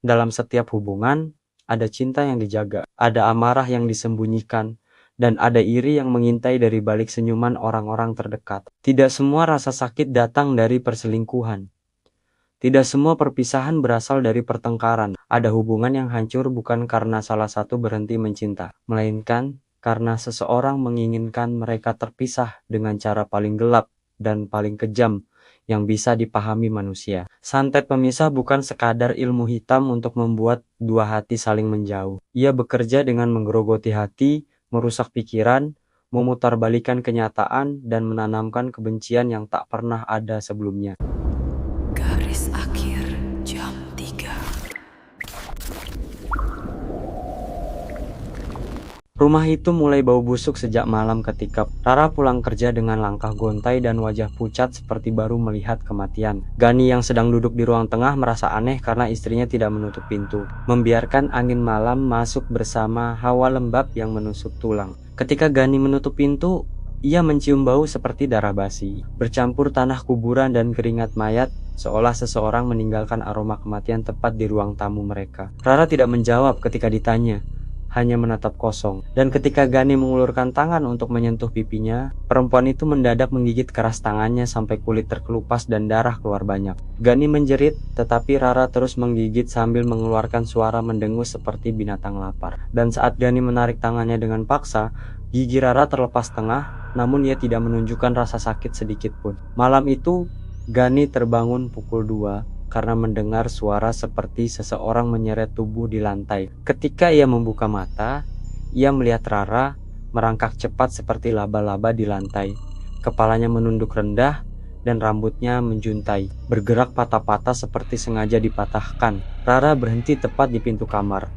Dalam setiap hubungan, ada cinta yang dijaga, ada amarah yang disembunyikan, dan ada iri yang mengintai dari balik senyuman orang-orang terdekat. Tidak semua rasa sakit datang dari perselingkuhan. Tidak semua perpisahan berasal dari pertengkaran. Ada hubungan yang hancur bukan karena salah satu berhenti mencinta, melainkan karena seseorang menginginkan mereka terpisah dengan cara paling gelap dan paling kejam yang bisa dipahami manusia. Santet pemisah bukan sekadar ilmu hitam untuk membuat dua hati saling menjauh. Ia bekerja dengan menggerogoti hati, merusak pikiran, memutarbalikkan kenyataan, dan menanamkan kebencian yang tak pernah ada sebelumnya. Garis akhir jam 3. Rumah itu mulai bau busuk sejak malam ketika Rara pulang kerja dengan langkah gontai dan wajah pucat seperti baru melihat kematian. Gani yang sedang duduk di ruang tengah merasa aneh karena istrinya tidak menutup pintu, membiarkan angin malam masuk bersama hawa lembab yang menusuk tulang. Ketika Gani menutup pintu, ia mencium bau seperti darah basi, bercampur tanah kuburan dan keringat mayat, seolah seseorang meninggalkan aroma kematian tepat di ruang tamu mereka. Rara tidak menjawab ketika ditanya, hanya menatap kosong. Dan ketika Gani mengulurkan tangan untuk menyentuh pipinya, perempuan itu mendadak menggigit keras tangannya sampai kulit terkelupas dan darah keluar banyak. Gani menjerit, tetapi Rara terus menggigit sambil mengeluarkan suara mendengus seperti binatang lapar. Dan saat Gani menarik tangannya dengan paksa, gigi Rara terlepas tengah, namun ia tidak menunjukkan rasa sakit sedikit pun. Malam itu, Gani terbangun pukul 2 karena mendengar suara seperti seseorang menyeret tubuh di lantai. Ketika ia membuka mata, ia melihat Rara merangkak cepat seperti laba-laba di lantai. Kepalanya menunduk rendah dan rambutnya menjuntai, bergerak patah-patah seperti sengaja dipatahkan. Rara berhenti tepat di pintu kamar,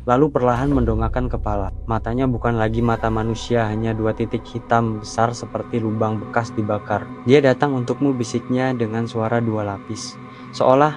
lalu perlahan mendongakkan kepala. Matanya bukan lagi mata manusia, hanya dua titik hitam besar seperti lubang bekas dibakar. "Dia datang untukmu," bisiknya dengan suara dua lapis, seolah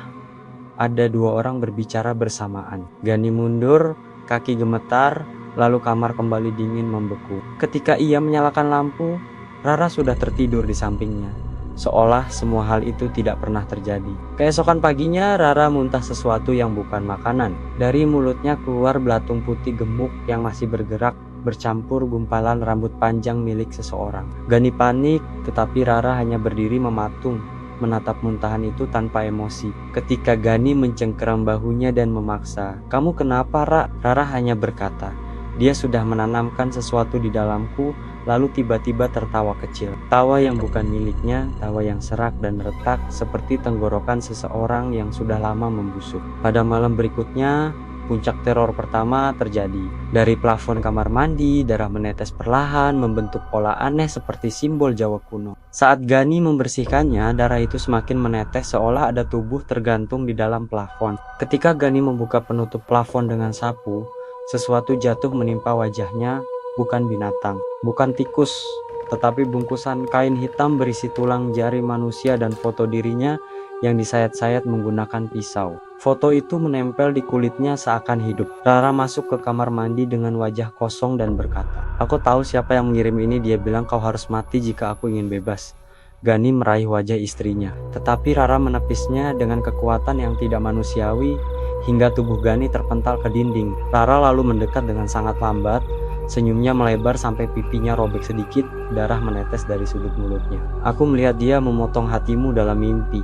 ada dua orang berbicara bersamaan. Gani mundur, kaki gemetar, lalu kamar kembali dingin membeku. Ketika ia menyalakan lampu, Rara sudah tertidur di sampingnya, seolah semua hal itu tidak pernah terjadi. Keesokan paginya, Rara muntah sesuatu yang bukan makanan. Dari mulutnya keluar belatung putih gemuk yang masih bergerak, bercampur gumpalan rambut panjang milik seseorang. Gani panik, tetapi Rara hanya berdiri mematung, menatap muntahan itu tanpa emosi. Ketika Gani mencengkeram bahunya dan memaksa, "Kamu kenapa, Ra?" Rara hanya berkata, "Dia sudah menanamkan sesuatu di dalamku," lalu tiba-tiba tertawa kecil. Tawa yang bukan miliknya, tawa yang serak dan retak seperti tenggorokan seseorang yang sudah lama membusuk. Pada malam berikutnya, puncak teror pertama terjadi. Dari plafon kamar mandi, darah menetes perlahan, membentuk pola aneh seperti simbol Jawa kuno. Saat Gani membersihkannya, darah itu semakin menetes seolah ada tubuh tergantung di dalam plafon. Ketika Gani membuka penutup plafon dengan sapu, sesuatu jatuh menimpa wajahnya, bukan binatang, bukan tikus, tetapi bungkusan kain hitam berisi tulang jari manusia dan foto dirinya yang disayat-sayat menggunakan pisau. Foto itu menempel di kulitnya seakan hidup. Rara masuk ke kamar mandi dengan wajah kosong dan berkata, "Aku tahu siapa yang mengirim ini. Dia bilang kau harus mati jika aku ingin bebas." Gani meraih wajah istrinya, tetapi Rara menepisnya dengan kekuatan yang tidak manusiawi hingga tubuh Gani terpental ke dinding. Rara lalu mendekat dengan sangat lambat. Senyumnya melebar sampai pipinya robek sedikit, darah menetes dari sudut mulutnya. "Aku melihat dia memotong hatimu dalam mimpi,"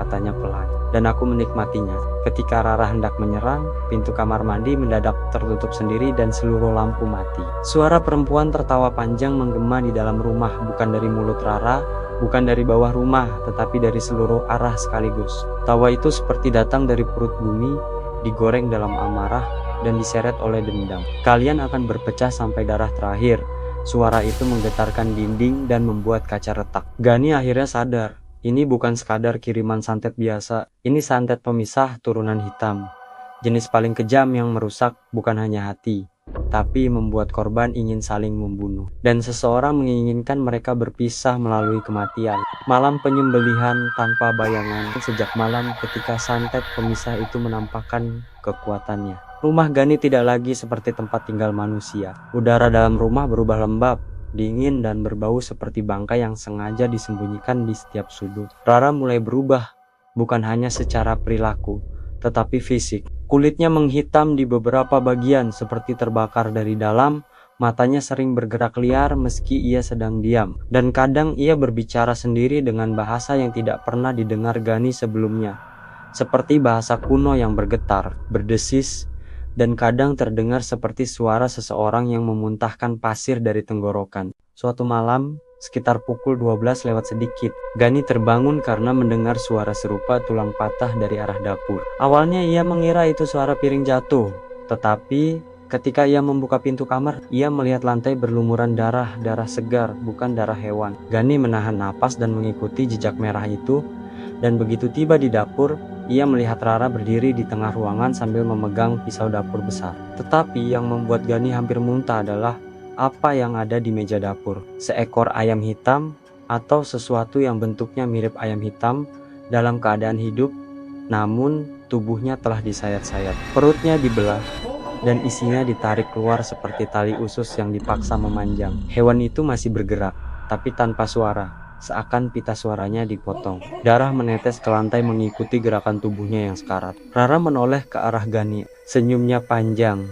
katanya pelan, "dan aku menikmatinya." Ketika Rara hendak menyerang, pintu kamar mandi mendadak tertutup sendiri dan seluruh lampu mati. Suara perempuan tertawa panjang menggema di dalam rumah, bukan dari mulut Rara, bukan dari bawah rumah, tetapi dari seluruh arah sekaligus. Tawa itu seperti datang dari perut bumi, digoreng dalam amarah, dan diseret oleh dendam. "Kalian akan berpecah sampai darah terakhir." Suara itu menggetarkan dinding dan membuat kaca retak. Gani akhirnya sadar. Ini bukan sekadar kiriman santet biasa, ini santet pemisah turunan hitam. Jenis paling kejam yang merusak bukan hanya hati, tapi membuat korban ingin saling membunuh. Dan seseorang menginginkan mereka berpisah melalui kematian. Malam penyembelihan tanpa bayangan, sejak malam ketika santet pemisah itu menampakkan kekuatannya. Rumah Gani tidak lagi seperti tempat tinggal manusia. Udara dalam rumah berubah lembab, dingin dan berbau seperti bangkai yang sengaja disembunyikan di setiap sudut. Rara mulai berubah, bukan hanya secara perilaku, tetapi fisik. Kulitnya menghitam di beberapa bagian seperti terbakar dari dalam. Matanya sering bergerak liar meski ia sedang diam. Dan kadang ia berbicara sendiri dengan bahasa yang tidak pernah didengar Gani sebelumnya. Seperti bahasa kuno yang bergetar, berdesis, dan kadang terdengar seperti suara seseorang yang memuntahkan pasir dari tenggorokan. Suatu malam, sekitar pukul 12 lewat sedikit, Gani terbangun karena mendengar suara serupa tulang patah dari arah dapur. Awalnya ia mengira itu suara piring jatuh, tetapi ketika ia membuka pintu kamar, ia melihat lantai berlumuran darah segar, bukan darah hewan. Gani menahan napas dan mengikuti jejak merah itu, dan begitu tiba di dapur, ia melihat Rara berdiri di tengah ruangan sambil memegang pisau dapur besar. Tetapi yang membuat Gani hampir muntah adalah apa yang ada di meja dapur. Seekor ayam hitam atau sesuatu yang bentuknya mirip ayam hitam dalam keadaan hidup, namun tubuhnya telah disayat-sayat. Perutnya dibelah dan isinya ditarik keluar seperti tali usus yang dipaksa memanjang. Hewan itu masih bergerak, tapi tanpa suara. Seakan pita suaranya dipotong. Darah menetes ke lantai mengikuti gerakan tubuhnya yang sekarat. Rara menoleh ke arah Gani. Senyumnya panjang,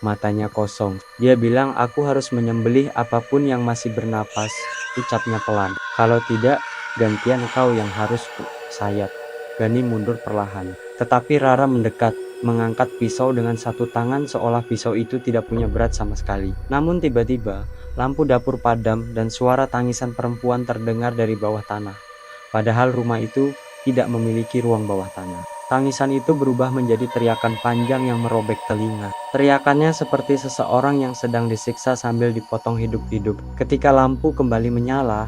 matanya kosong. Dia bilang, "Aku harus menyembelih apapun yang masih bernapas," ucapnya pelan. "Kalau tidak, gantian kau yang harus sayat." Gani mundur perlahan. Tetapi Rara mendekat, mengangkat pisau dengan satu tangan seolah pisau itu tidak punya berat sama sekali. Namun tiba-tiba, lampu dapur padam dan suara tangisan perempuan terdengar dari bawah tanah. Padahal rumah itu tidak memiliki ruang bawah tanah. Tangisan itu berubah menjadi teriakan panjang yang merobek telinga. Teriakannya seperti seseorang yang sedang disiksa sambil dipotong hidup-hidup. Ketika lampu kembali menyala,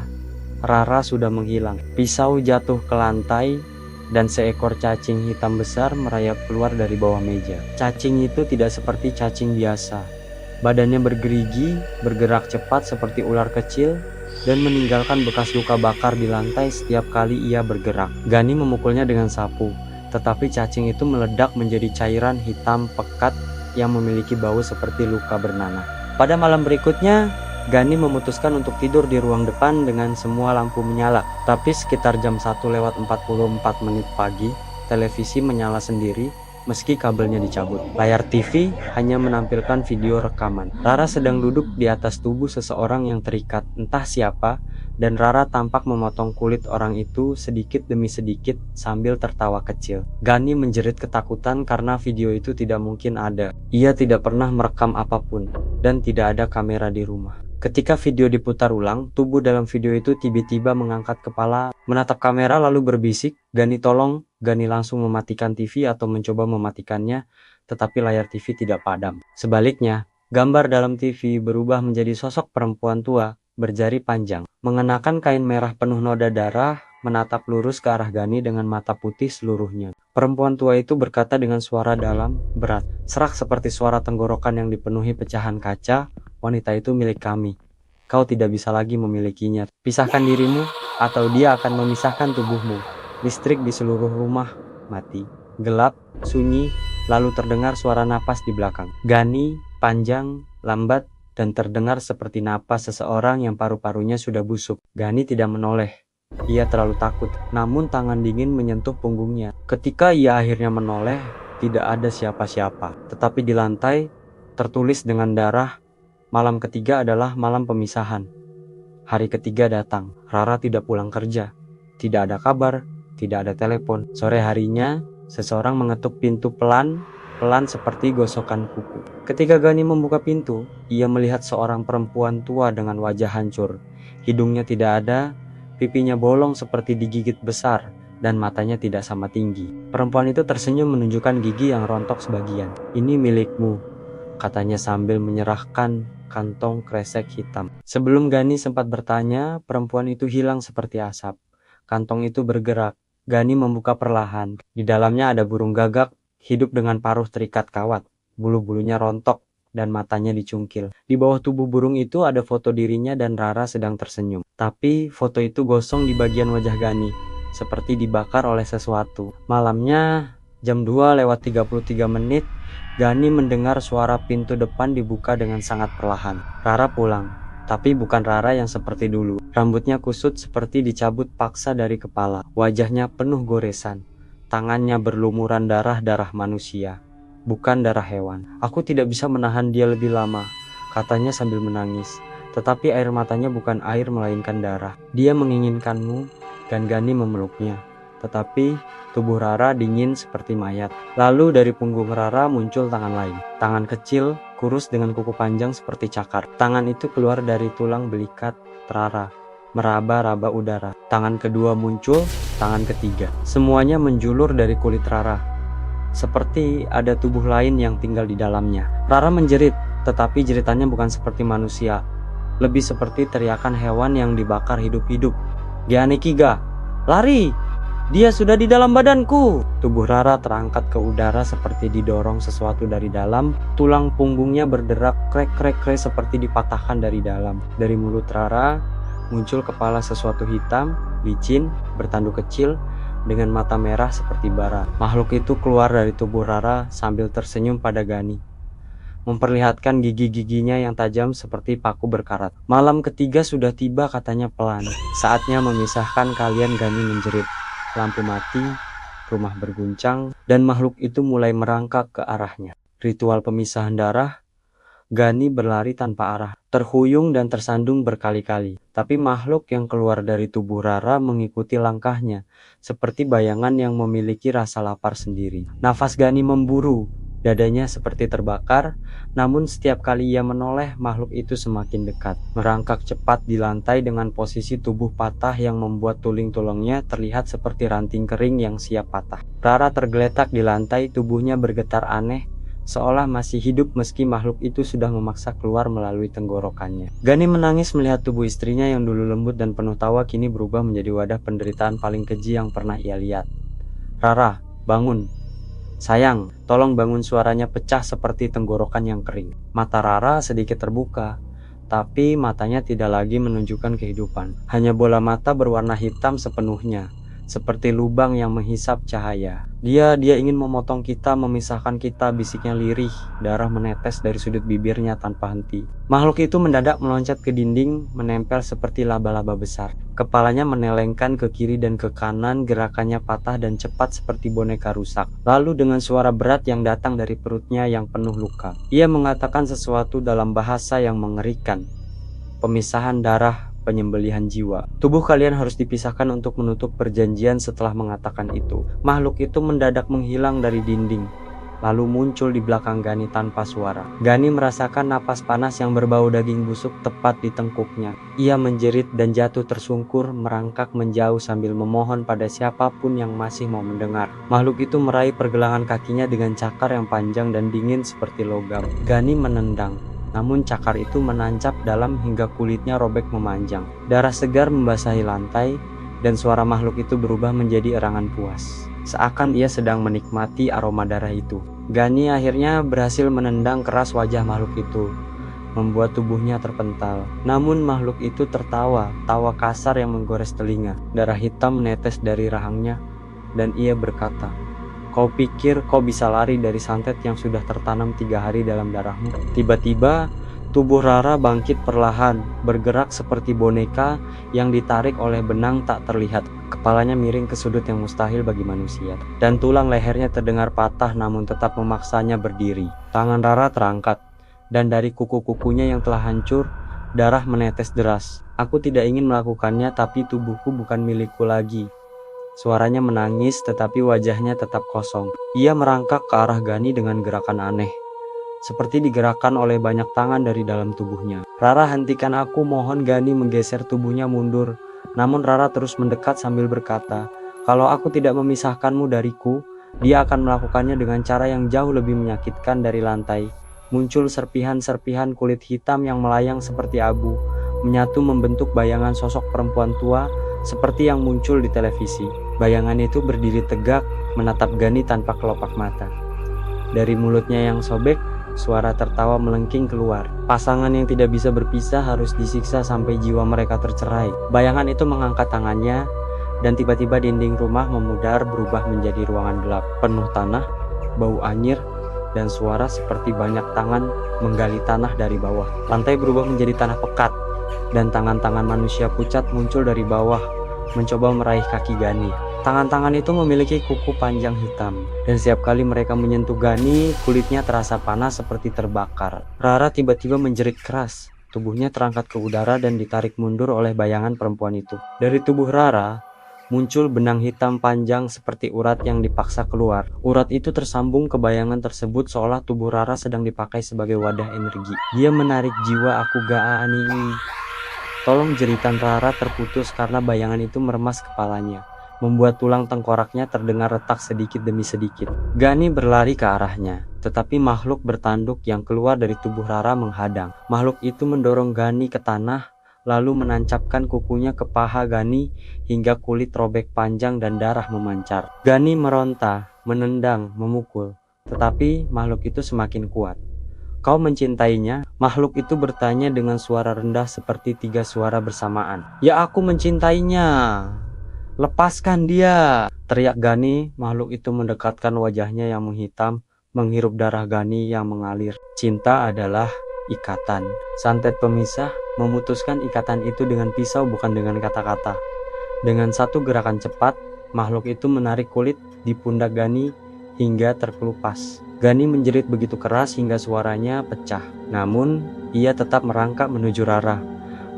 Rara sudah menghilang. Pisau jatuh ke lantai dan seekor cacing hitam besar merayap keluar dari bawah meja. Cacing itu tidak seperti cacing biasa. Badannya bergerigi, bergerak cepat seperti ular kecil, dan meninggalkan bekas luka bakar di lantai setiap kali ia bergerak. Gani memukulnya dengan sapu, tetapi cacing itu meledak menjadi cairan hitam pekat yang memiliki bau seperti luka bernanah. Pada malam berikutnya, Gani memutuskan untuk tidur di ruang depan dengan semua lampu menyala. Tapi sekitar jam 1:44 pagi, televisi menyala sendiri meski kabelnya dicabut. Layar TV hanya menampilkan video rekaman. Rara sedang duduk di atas tubuh seseorang yang terikat, entah siapa, dan Rara tampak memotong kulit orang itu sedikit demi sedikit sambil tertawa kecil. Gani menjerit ketakutan karena video itu tidak mungkin ada. Ia tidak pernah merekam apapun, dan tidak ada kamera di rumah. Ketika video diputar ulang, tubuh dalam video itu tiba-tiba mengangkat kepala, menatap kamera lalu berbisik, "Gani tolong." Gani langsung mematikan TV atau mencoba mematikannya, tetapi layar TV tidak padam. Sebaliknya, gambar dalam TV berubah menjadi sosok perempuan tua, berjari panjang, mengenakan kain merah penuh noda darah, menatap lurus ke arah Gani dengan mata putih seluruhnya. Perempuan tua itu berkata dengan suara dalam, berat, serak seperti suara tenggorokan yang dipenuhi pecahan kaca, "Wanita itu milik kami. Kau tidak bisa lagi memilikinya. Pisahkan dirimu, atau dia akan memisahkan tubuhmu." Listrik di seluruh rumah mati. Gelap, sunyi, lalu terdengar suara napas di belakang. Gani, panjang, lambat, dan terdengar seperti napas seseorang yang paru-parunya sudah busuk. Gani tidak menoleh. Ia terlalu takut, namun tangan dingin menyentuh punggungnya. Ketika ia akhirnya menoleh, tidak ada siapa-siapa. Tetapi di lantai, tertulis dengan darah, malam ketiga adalah malam pemisahan. Hari ketiga datang. Rara tidak pulang kerja. Tidak ada kabar, tidak ada telepon. Sore harinya, seseorang mengetuk pintu pelan seperti gosokan kuku. Ketika Gani membuka pintu, ia melihat seorang perempuan tua dengan wajah hancur. Hidungnya tidak ada, pipinya bolong seperti digigit besar, dan matanya tidak sama tinggi. Perempuan itu tersenyum menunjukkan gigi yang rontok sebagian. "Ini milikmu," katanya sambil menyerahkan kantong kresek hitam. Sebelum Gani sempat bertanya, perempuan itu hilang seperti asap. Kantong itu bergerak. Gani membuka perlahan. Di dalamnya ada burung gagak, hidup dengan paruh terikat kawat. Bulu-bulunya rontok dan matanya dicungkil. Di bawah tubuh burung itu ada foto dirinya dan Rara sedang tersenyum. Tapi foto itu gosong di bagian wajah Gani, seperti dibakar oleh sesuatu. Malamnya, jam 2:33, Gani mendengar suara pintu depan dibuka dengan sangat perlahan. Rara pulang, tapi bukan Rara yang seperti dulu. Rambutnya kusut seperti dicabut paksa dari kepala. Wajahnya penuh goresan. Tangannya berlumuran darah manusia, bukan darah hewan. Aku tidak bisa menahan dia lebih lama, katanya sambil menangis. Tetapi air matanya bukan air melainkan darah. Dia menginginkanmu dan Gani memeluknya. Tetapi tubuh Rara dingin seperti mayat. Lalu dari punggung Rara muncul tangan lain. Tangan kecil, kurus dengan kuku panjang seperti cakar. Tangan itu keluar dari tulang belikat Rara, meraba-raba udara. Tangan kedua muncul, tangan ketiga. Semuanya menjulur dari kulit Rara, seperti ada tubuh lain yang tinggal di dalamnya. Rara menjerit, tetapi jeritannya bukan seperti manusia. Lebih seperti teriakan hewan yang dibakar hidup-hidup. Gianikiga, lari! Dia sudah di dalam badanku! Tubuh Rara terangkat ke udara seperti didorong sesuatu dari dalam. Tulang punggungnya berderak krek-krek-krek seperti dipatahkan dari dalam. Dari mulut Rara muncul kepala sesuatu hitam, licin, bertanduk kecil, dengan mata merah seperti bara. Makhluk itu keluar dari tubuh Rara sambil tersenyum pada Gani, memperlihatkan gigi-giginya yang tajam seperti paku berkarat. Malam ketiga sudah tiba, katanya pelan. Saatnya memisahkan kalian. Gani menjerit. Lampu mati, rumah berguncang, dan makhluk itu mulai merangkak ke arahnya. Ritual pemisahan darah. Gani berlari tanpa arah, terhuyung dan tersandung berkali-kali. Tapi makhluk yang keluar dari tubuh Rara mengikuti langkahnya, seperti bayangan yang memiliki rasa lapar sendiri. Nafas Gani memburu. Dadanya seperti terbakar, namun setiap kali ia menoleh, makhluk itu semakin dekat. Merangkak cepat di lantai dengan posisi tubuh patah yang membuat tulang-tulangnya terlihat seperti ranting kering yang siap patah. Rara tergeletak di lantai, tubuhnya bergetar aneh, seolah masih hidup meski makhluk itu sudah memaksa keluar melalui tenggorokannya. Gani menangis melihat tubuh istrinya yang dulu lembut dan penuh tawa kini berubah menjadi wadah penderitaan paling keji yang pernah ia lihat. Rara, bangun. Sayang, tolong bangun, suaranya pecah seperti tenggorokan yang kering. Mata Rara sedikit terbuka, tapi matanya tidak lagi menunjukkan kehidupan. Hanya bola mata berwarna hitam sepenuhnya, seperti lubang yang menghisap cahaya. Dia ingin memotong kita, memisahkan kita, bisiknya lirih. Darah menetes dari sudut bibirnya tanpa henti. Makhluk itu mendadak meloncat ke dinding, menempel seperti laba-laba besar. Kepalanya menelengkan ke kiri dan ke kanan, gerakannya patah dan cepat seperti boneka rusak. Lalu dengan suara berat yang datang dari perutnya yang penuh luka, ia mengatakan sesuatu dalam bahasa yang mengerikan. Pemisahan darah, penyembelihan jiwa. Tubuh kalian harus dipisahkan untuk menutup perjanjian. Setelah mengatakan itu, makhluk itu mendadak menghilang dari dinding, lalu muncul di belakang Gani tanpa suara. Gani merasakan napas panas yang berbau daging busuk tepat di tengkuknya. Ia menjerit dan jatuh tersungkur, merangkak menjauh sambil memohon pada siapapun yang masih mau mendengar. Makhluk itu meraih pergelangan kakinya dengan cakar yang panjang dan dingin seperti logam. Gani menendang, namun cakar itu menancap dalam hingga kulitnya robek memanjang. Darah segar membasahi lantai, dan suara makhluk itu berubah menjadi erangan puas, seakan ia sedang menikmati aroma darah itu. Gani akhirnya berhasil menendang keras wajah makhluk itu, membuat tubuhnya terpental. Namun makhluk itu tertawa, tawa kasar yang menggores telinga. Darah hitam menetes dari rahangnya, dan ia berkata, "Kau pikir kau bisa lari dari santet yang sudah tertanam 3 hari dalam darahmu?" Tiba-tiba, tubuh Rara bangkit perlahan, bergerak seperti boneka yang ditarik oleh benang tak terlihat. Kepalanya miring ke sudut yang mustahil bagi manusia, dan tulang lehernya terdengar patah namun tetap memaksanya berdiri. Tangan Rara terangkat, dan dari kuku-kukunya yang telah hancur, darah menetes deras. "Aku tidak ingin melakukannya, tapi tubuhku bukan milikku lagi." Suaranya menangis, tetapi wajahnya tetap kosong. Ia merangkak ke arah Gani dengan gerakan aneh, seperti digerakkan oleh banyak tangan dari dalam tubuhnya. "Rara, hentikan aku, mohon." Gani menggeser tubuhnya mundur, namun Rara terus mendekat sambil berkata, "Kalau aku tidak memisahkanmu dariku, dia akan melakukannya dengan cara yang jauh lebih menyakitkan." Dari lantai muncul serpihan-serpihan kulit hitam yang melayang seperti abu, menyatu membentuk bayangan sosok perempuan tua seperti yang muncul di televisi. Bayangan itu berdiri tegak, menatap Gani tanpa kelopak mata. Dari mulutnya yang sobek, suara tertawa melengking keluar. Pasangan yang tidak bisa berpisah harus disiksa sampai jiwa mereka tercerai. Bayangan itu mengangkat tangannya, dan tiba-tiba dinding rumah memudar berubah menjadi ruangan gelap, penuh tanah, bau anyir, dan suara seperti banyak tangan menggali tanah dari bawah. Lantai berubah menjadi tanah pekat, dan tangan-tangan manusia pucat muncul dari bawah, mencoba meraih kaki Gani. Tangan-tangan itu memiliki kuku panjang hitam, dan setiap kali mereka menyentuh Gani, kulitnya terasa panas seperti terbakar. Rara tiba-tiba menjerit keras. Tubuhnya terangkat ke udara dan ditarik mundur oleh bayangan perempuan itu. Dari tubuh Rara, muncul benang hitam panjang seperti urat yang dipaksa keluar. Urat itu tersambung ke bayangan tersebut seolah tubuh Rara sedang dipakai sebagai wadah energi. Dia menarik jiwa aku Gaani. Tolong, jeritan Rara terputus karena bayangan itu meremas kepalanya, membuat tulang tengkoraknya terdengar retak sedikit demi sedikit. Gani berlari ke arahnya, tetapi makhluk bertanduk yang keluar dari tubuh Rara menghadang. Makhluk itu mendorong Gani ke tanah, lalu menancapkan kukunya ke paha Gani hingga kulit robek panjang dan darah memancar. Gani meronta, menendang, memukul, tetapi makhluk itu semakin kuat. Kau mencintainya? Makhluk itu bertanya dengan suara rendah seperti 3 suara bersamaan. Ya, aku mencintainya. Lepaskan dia, teriak Gani. Makhluk itu mendekatkan wajahnya yang menghitam, menghirup darah Gani yang mengalir. Cinta adalah ikatan. Santet pemisah memutuskan ikatan itu dengan pisau, bukan dengan kata-kata. Dengan satu gerakan cepat, makhluk itu menarik kulit di pundak Gani hingga terkelupas. Gani menjerit begitu keras hingga suaranya pecah. Namun, ia tetap merangkak menuju Rara,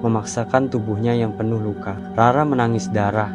memaksakan tubuhnya yang penuh luka. Rara menangis darah.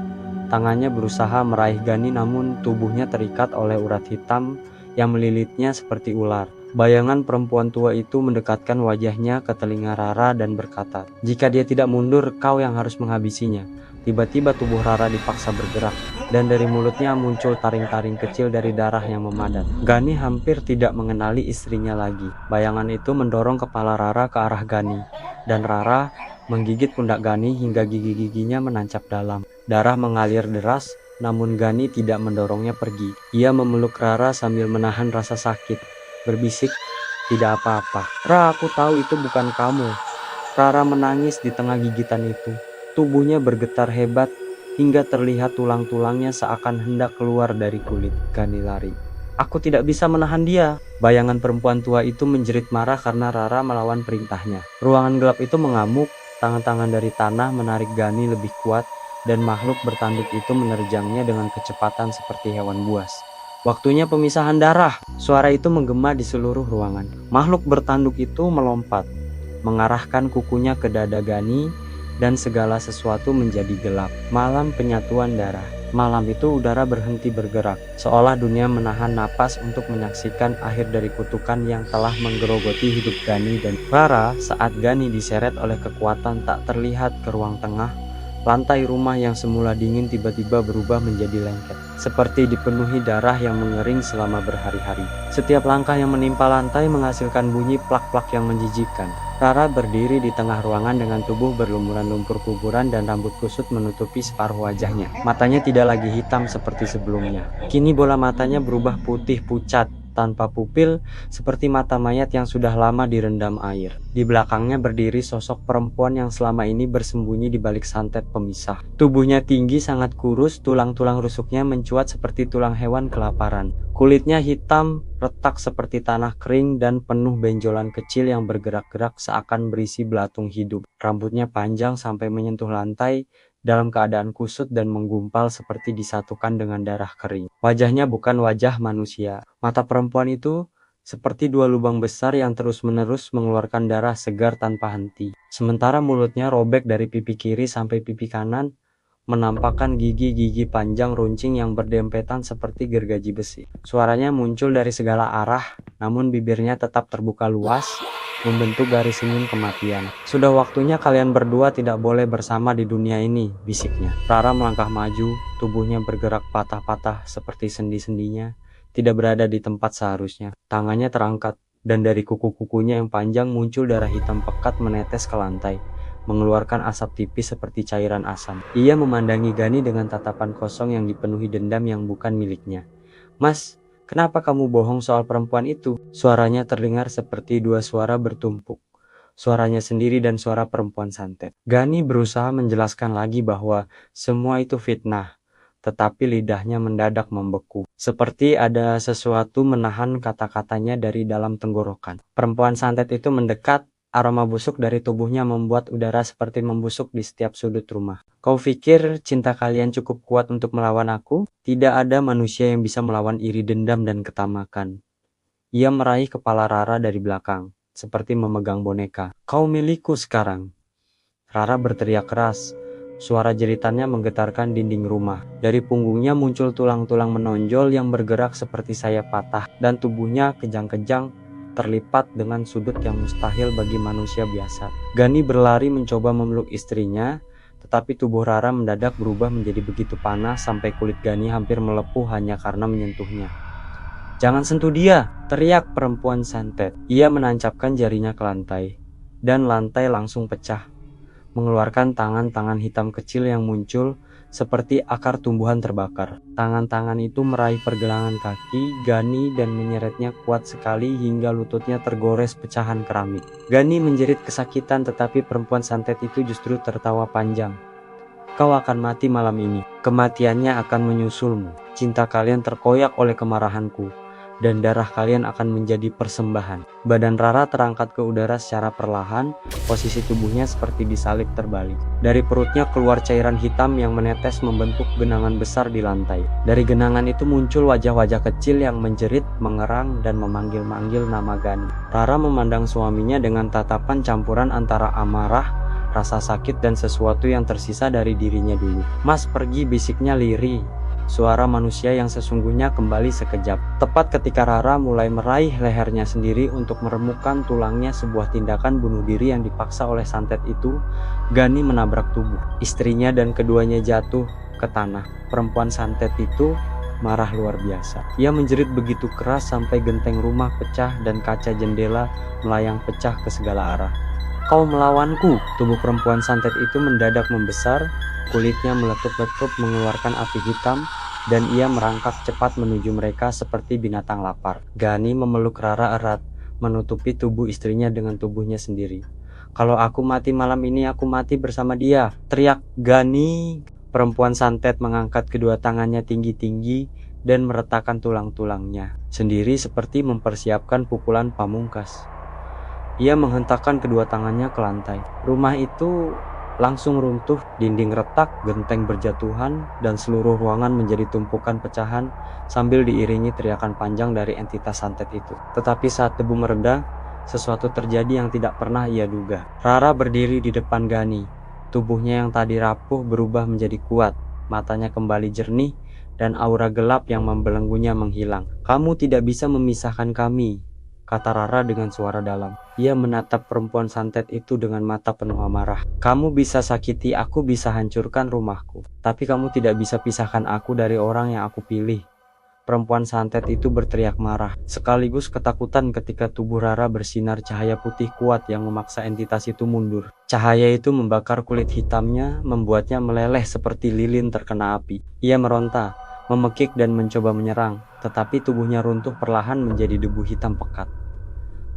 Tangannya berusaha meraih Gani, namun tubuhnya terikat oleh urat hitam yang melilitnya seperti ular. Bayangan perempuan tua itu mendekatkan wajahnya ke telinga Rara dan berkata, "Jika dia tidak mundur, kau yang harus menghabisinya." Tiba-tiba tubuh Rara dipaksa bergerak, dan dari mulutnya muncul taring-taring kecil dari darah yang memadat. Gani hampir tidak mengenali istrinya lagi. Bayangan itu mendorong kepala Rara ke arah Gani, dan Rara menggigit pundak Gani hingga gigi-giginya menancap dalam. Darah mengalir deras, namun Gani tidak mendorongnya pergi. Ia memeluk Rara sambil menahan rasa sakit, berbisik, "Tidak apa-apa. Ra, aku tahu itu bukan kamu." Rara menangis di tengah gigitan itu. Tubuhnya bergetar hebat hingga terlihat tulang-tulangnya seakan hendak keluar dari kulit. Gani lari. "Aku tidak bisa menahan dia." Bayangan perempuan tua itu menjerit marah karena Rara melawan perintahnya. Ruangan gelap itu mengamuk, tangan-tangan dari tanah menarik Gani lebih kuat, dan makhluk bertanduk itu menerjangnya dengan kecepatan seperti hewan buas. "Waktunya pemisahan darah!" Suara itu menggema di seluruh ruangan. Makhluk bertanduk itu melompat, mengarahkan kukunya ke dada Gani, dan segala sesuatu menjadi gelap. Malam penyatuan darah. Malam itu udara berhenti bergerak, seolah dunia menahan napas untuk menyaksikan akhir dari kutukan yang telah menggerogoti hidup Gani dan Rara. Saat Gani diseret oleh kekuatan tak terlihat ke ruang tengah, lantai rumah yang semula dingin tiba-tiba berubah menjadi lengket, seperti dipenuhi darah yang mengering selama berhari-hari. Setiap langkah yang menimpa lantai menghasilkan bunyi plak-plak yang menjijikkan. Rara berdiri di tengah ruangan dengan tubuh berlumuran lumpur kuburan dan rambut kusut menutupi separuh wajahnya. Matanya tidak lagi hitam seperti sebelumnya. Kini bola matanya berubah putih pucat, tanpa pupil, seperti mata mayat yang sudah lama direndam air. Di belakangnya berdiri sosok perempuan yang selama ini bersembunyi di balik santet pemisah. Tubuhnya tinggi, sangat kurus, tulang-tulang rusuknya mencuat seperti tulang hewan kelaparan. Kulitnya hitam, retak seperti tanah kering, dan penuh benjolan kecil yang bergerak-gerak seakan berisi belatung hidup. Rambutnya panjang sampai menyentuh lantai, dalam keadaan kusut dan menggumpal seperti disatukan dengan darah kering. Wajahnya bukan wajah manusia. Mata perempuan itu seperti 2 lubang besar yang terus-menerus mengeluarkan darah segar tanpa henti. Sementara mulutnya robek dari pipi kiri sampai pipi kanan, menampakkan gigi-gigi panjang runcing yang berdempetan seperti gergaji besi. Suaranya muncul dari segala arah, namun bibirnya tetap terbuka luas, membentuk garis senyum kematian. "Sudah waktunya kalian berdua tidak boleh bersama di dunia ini," bisiknya. Rara melangkah maju, tubuhnya bergerak patah-patah seperti sendi-sendinya tidak berada di tempat seharusnya. Tangannya terangkat, dan dari kuku-kukunya yang panjang muncul darah hitam pekat menetes ke lantai, mengeluarkan asap tipis seperti cairan asam. Ia memandangi Gani dengan tatapan kosong yang dipenuhi dendam yang bukan miliknya. "Mas, kenapa kamu bohong soal perempuan itu?" Suaranya terdengar seperti 2 suara bertumpuk. Suaranya sendiri dan suara perempuan santet. Gani berusaha menjelaskan lagi bahwa semua itu fitnah, tetapi lidahnya mendadak membeku, seperti ada sesuatu menahan kata-katanya dari dalam tenggorokan. Perempuan santet itu mendekat, Aroma busuk dari tubuhnya membuat udara seperti membusuk di setiap sudut rumah. Kau pikir cinta kalian cukup kuat untuk melawan aku? Tidak ada manusia yang bisa melawan iri dendam dan ketamakan. Ia meraih kepala Rara dari belakang, seperti memegang boneka. Kau milikku sekarang. Rara berteriak keras. Suara jeritannya menggetarkan dinding rumah. Dari punggungnya muncul tulang-tulang menonjol yang bergerak seperti sayap patah, dan tubuhnya kejang-kejang terlipat dengan sudut yang mustahil bagi manusia biasa. Gani berlari mencoba memeluk istrinya, tetapi tubuh Rara mendadak berubah menjadi begitu panas sampai kulit Gani hampir melepuh hanya karena menyentuhnya. Jangan sentuh dia, teriak perempuan santet. Ia menancapkan jarinya ke lantai, dan lantai langsung pecah, mengeluarkan tangan-tangan hitam kecil yang muncul seperti akar tumbuhan terbakar. Tangan-tangan itu meraih pergelangan kaki Gani dan menyeretnya kuat sekali hingga lututnya tergores pecahan keramik. Gani menjerit kesakitan, tetapi perempuan santet itu justru tertawa panjang. Kau akan mati malam ini. Kematiannya akan menyusulmu. Cinta kalian terkoyak oleh kemarahanku, dan darah kalian akan menjadi persembahan. Badan Rara terangkat ke udara secara perlahan, posisi tubuhnya seperti disalib terbalik. Dari perutnya keluar cairan hitam yang menetes membentuk genangan besar di lantai. Dari genangan itu muncul wajah-wajah kecil yang menjerit, mengerang, dan memanggil-manggil nama Gani. Rara memandang suaminya dengan tatapan campuran antara amarah, rasa sakit, dan sesuatu yang tersisa dari dirinya dulu. Mas pergi, bisiknya lirih. Suara manusia yang sesungguhnya kembali sekejap. Tepat ketika Rara mulai meraih lehernya sendiri untuk meremukkan tulangnya, sebuah tindakan bunuh diri yang dipaksa oleh santet itu, Gani menabrak tubuh istrinya dan keduanya jatuh ke tanah. Perempuan santet itu marah luar biasa. Ia menjerit begitu keras sampai genteng rumah pecah dan kaca jendela melayang pecah ke segala arah. Kau melawanku. Tubuh perempuan santet itu mendadak membesar, kulitnya meletup-letup mengeluarkan api hitam, dan ia merangkak cepat menuju mereka seperti binatang lapar. Gani memeluk Rara erat, menutupi tubuh istrinya dengan tubuhnya sendiri. Kalau aku mati malam ini, aku mati bersama dia, teriak Gani. Perempuan santet mengangkat kedua tangannya tinggi-tinggi dan meretakkan tulang-tulangnya sendiri seperti mempersiapkan pukulan pamungkas. Ia menghentakkan kedua tangannya ke lantai. Rumah itu langsung runtuh, dinding retak, genteng berjatuhan, dan seluruh ruangan menjadi tumpukan pecahan sambil diiringi teriakan panjang dari entitas santet itu. Tetapi saat debu mereda, sesuatu terjadi yang tidak pernah ia duga. Rara berdiri di depan Gani. Tubuhnya yang tadi rapuh berubah menjadi kuat, matanya kembali jernih, dan aura gelap yang membelenggunya menghilang. Kamu tidak bisa memisahkan kami, kata Rara dengan suara dalam. Ia menatap perempuan santet itu dengan mata penuh amarah. Kamu bisa sakiti aku, bisa hancurkan rumahku, tapi kamu tidak bisa pisahkan aku dari orang yang aku pilih. Perempuan santet itu berteriak marah, sekaligus ketakutan ketika tubuh Rara bersinar cahaya putih kuat yang memaksa entitas itu mundur. Cahaya itu membakar kulit hitamnya, membuatnya meleleh seperti lilin terkena api. Ia meronta, memekik dan mencoba menyerang, tetapi tubuhnya runtuh perlahan menjadi debu hitam pekat.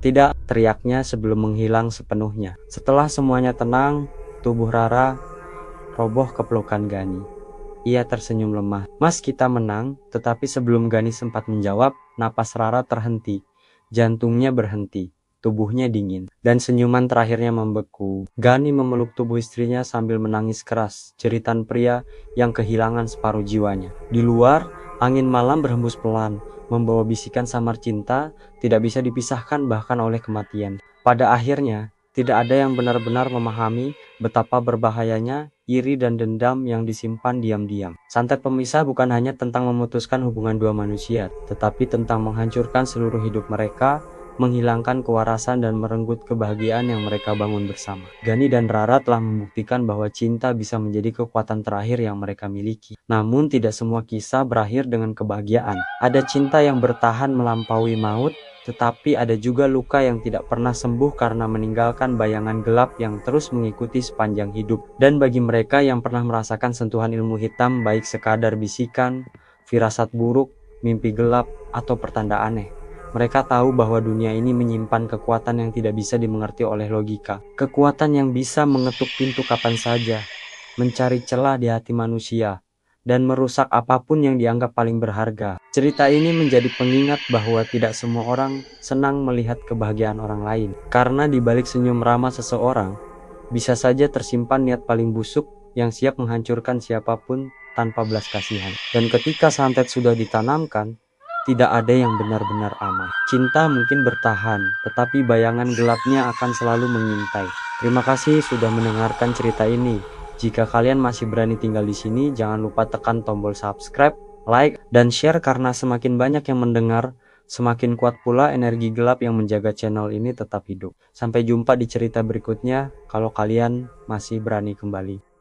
Tidak, teriaknya sebelum menghilang sepenuhnya. Setelah semuanya tenang, tubuh Rara roboh ke pelukan Gani. Ia tersenyum lemah. Mas, kita menang. Tetapi sebelum Gani sempat menjawab, napas Rara terhenti. Jantungnya berhenti, tubuhnya dingin, dan senyuman terakhirnya membeku. Gani memeluk tubuh istrinya sambil menangis keras, jeritan pria yang kehilangan separuh jiwanya. Di luar, angin malam berhembus pelan, membawa bisikan samar cinta, tidak bisa dipisahkan bahkan oleh kematian. Pada akhirnya, tidak ada yang benar-benar memahami betapa berbahayanya iri dan dendam yang disimpan diam-diam. Santet pemisah bukan hanya tentang memutuskan hubungan dua manusia, tetapi tentang menghancurkan seluruh hidup mereka, menghilangkan kewarasan dan merenggut kebahagiaan yang mereka bangun bersama. Gani dan Rara telah membuktikan bahwa cinta bisa menjadi kekuatan terakhir yang mereka miliki. Namun tidak semua kisah berakhir dengan kebahagiaan. Ada cinta yang bertahan melampaui maut, tetapi ada juga luka yang tidak pernah sembuh karena meninggalkan bayangan gelap yang terus mengikuti sepanjang hidup. Dan bagi mereka yang pernah merasakan sentuhan ilmu hitam, baik sekadar bisikan, firasat buruk, mimpi gelap, atau pertanda aneh, mereka tahu bahwa dunia ini menyimpan kekuatan yang tidak bisa dimengerti oleh logika. Kekuatan yang bisa mengetuk pintu kapan saja, mencari celah di hati manusia, dan merusak apapun yang dianggap paling berharga. Cerita ini menjadi pengingat bahwa tidak semua orang senang melihat kebahagiaan orang lain, karena di balik senyum ramah seseorang bisa saja tersimpan niat paling busuk yang siap menghancurkan siapapun tanpa belas kasihan. Dan ketika santet sudah ditanamkan, tidak ada yang benar-benar aman. Cinta mungkin bertahan, tetapi bayangan gelapnya akan selalu mengintai. Terima kasih sudah mendengarkan cerita ini. Jika kalian masih berani tinggal di sini, jangan lupa tekan tombol subscribe, like, dan share karena semakin banyak yang mendengar, semakin kuat pula energi gelap yang menjaga channel ini tetap hidup. Sampai jumpa di cerita berikutnya kalau kalian masih berani kembali.